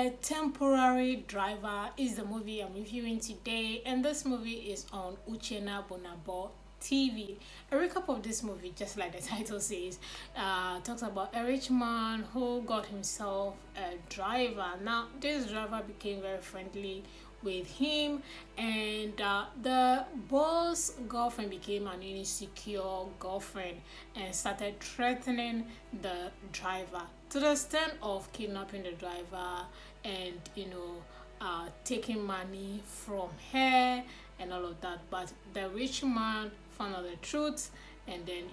A Temporary Driver is the movie I'm reviewing today, and this movie is on Uche Bonabo TV. A recap of this movie, just like the title says, talks about a rich man who got himself a driver. Now, this driver became very friendly with him, and the boss girlfriend became an insecure girlfriend and started threatening the driver to the extent of kidnapping the driver and taking money from her and all of that. But the rich man found out the truth and then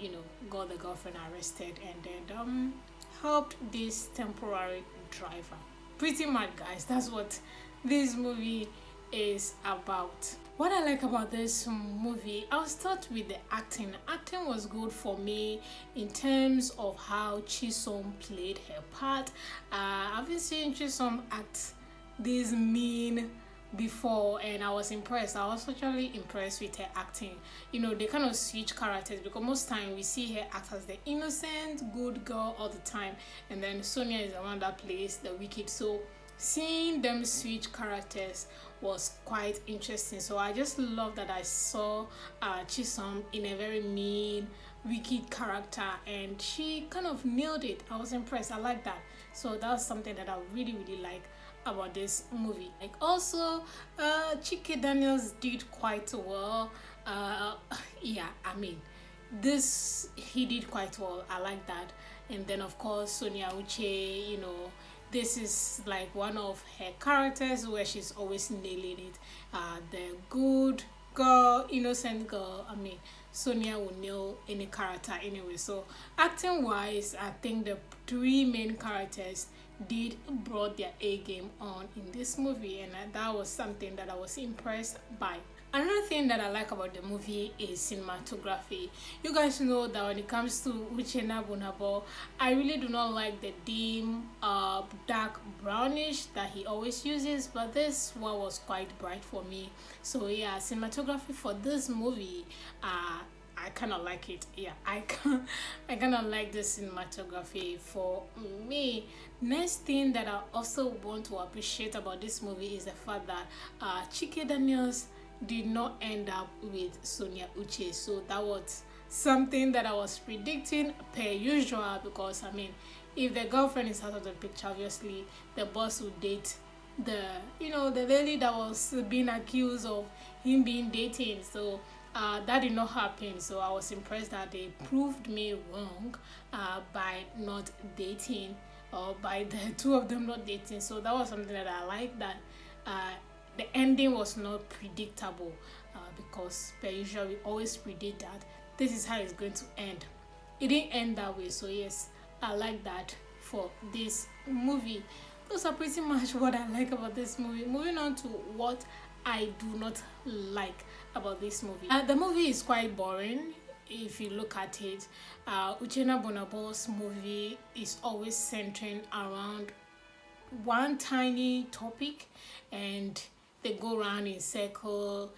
got the girlfriend arrested and then helped this temporary driver. Pretty mad, guys. That's what this movie is about. What I like about this movie, I'll start with the acting. Acting was good for me in terms of how Chisom played her part. I've been seeing Chisom act this mean before, and I was impressed. I was actually impressed with her acting. They kind of switch characters, because most time we see her act as the innocent good girl all the time, and then Sonia is the one that plays the wicked. So seeing them switch characters was quite interesting. So I just love that I saw Chisom in a very mean, wicked character, and she kind of nailed it. I was impressed. I like that. So that's something that I really like about this movie. Like also, Chike Daniels did quite well. Yeah, I mean, this he did quite well. I like that. And then of course Sonia Uche, this is like one of her characters where she's always nailing it. The good girl, innocent girl. I mean, Sonia will nail any character anyway. So acting wise, I think the three main characters brought their A game on in this movie, and that was something that I was impressed by. Another thing that I like about the movie is cinematography. You guys know that when it comes to Uche Bonabo, I really do not like the dim, dark brownish that he always uses, but this one was quite bright for me. So yeah, cinematography for this movie, I kind of like it. Yeah, I kind of like the cinematography for me. Next thing that I also want to appreciate about this movie is the fact that Chike Daniels did not end up with Sonia Uche. So that was something that I was predicting per usual, because I mean, if the girlfriend is out of the picture, obviously the boss would date the lady that was being accused of him being dating. So that did not happen. So I was impressed that they proved me wrong by not dating, or by the two of them not dating. So that was something that I like, that the ending was not predictable, because per usual we always predict that this is how it's going to end. It didn't end that way. So yes, I like that for this movie. Those are pretty much what I like about this movie. Moving on to what I do not like about this movie. The movie is quite boring. If you look at it, Uchenna Bonabo's movie is always centering around one tiny topic, and they go around in circle,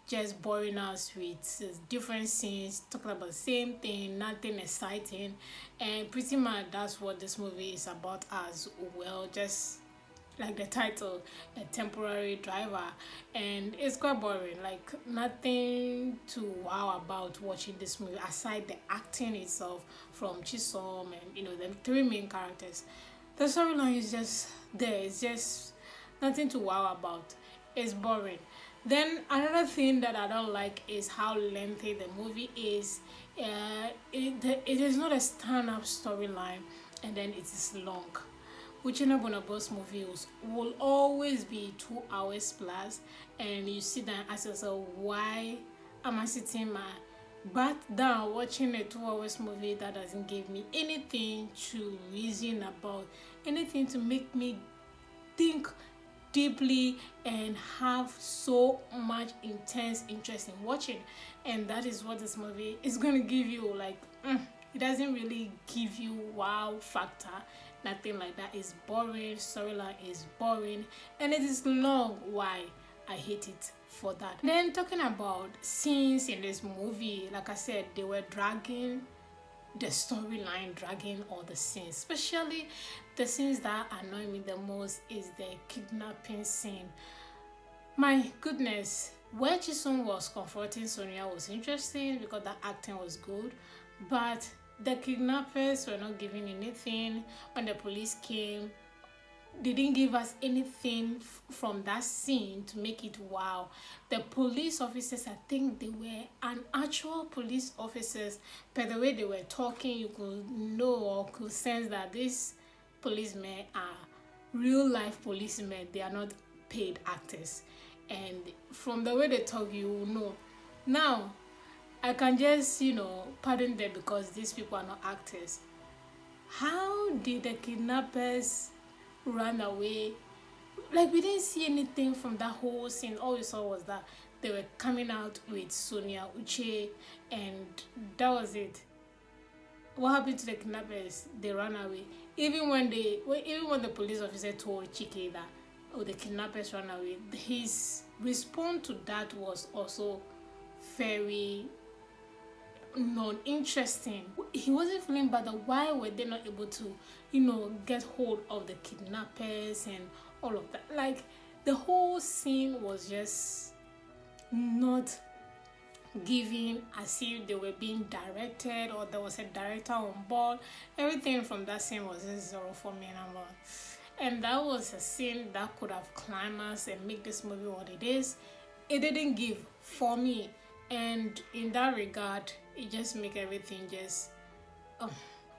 just boring us with different scenes, talking about the same thing, nothing exciting. And pretty much that's what this movie is about as well. Just like the title, A Temporary Driver. And it's quite boring, like nothing to wow about watching this movie aside the acting itself from Chisom and the three main characters. The storyline is just there. It's just nothing to wow about. It's boring. Then another thing that I don't like is how lengthy the movie is. It is not a stand-up storyline, and then it is long. Uchenna Bonabo's movie will always be 2 hours plus, and you sit down and ask yourself, why am I sitting my butt down watching a 2 hours movie that doesn't give me anything to reason about, anything to make me think deeply and have so much intense interest in watching. And that is what this movie is going to give you. Like it doesn't really give you wow factor, nothing like that. It's boring. Storyline is boring, and it is long. Why? I hate it for that. Then talking about scenes in this movie, like I said, they were dragging the storyline dragging all the scenes. Especially the scenes that annoy me the most is the kidnapping scene. My goodness, where Chisun was comforting Sonia was interesting because the acting was good, but the kidnappers were not giving anything. When the police came, they didn't give us anything from that scene to make it wow. The police officers, I think they were an actual police officers, but the way they were talking, you could know or could sense that these policemen are real life policemen. They are not paid actors, and from the way they talk, you will know. Now, I can just pardon them because these people are not actors. How did the kidnappers run away? Like, we didn't see anything from that whole scene. All we saw was that they were coming out with Sonia, Uche, and that was it. What happened to the kidnappers? They ran away. Even when the police officer told Chike that, oh, the kidnappers ran away, his response to that was also very non-interesting. He wasn't feeling bad that why were they not able to get hold of the kidnappers and all of that. Like, the whole scene was just not giving as if they were being directed or there was a director on board. Everything from that scene was just zero for me, and that was a scene that could have climaxed and make this movie what it is. It didn't give for me, and in that regard, it just make everything just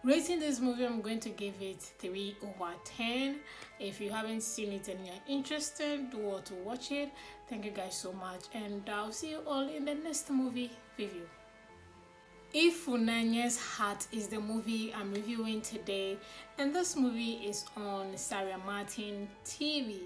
rating this movie, I'm going to give it 3/10. If you haven't seen it and you're interested, do want to watch it. Thank you guys so much, and I'll see you all in the next movie review. If Funanya's Heart is the movie I'm reviewing today, and this movie is on Sarah Martin TV.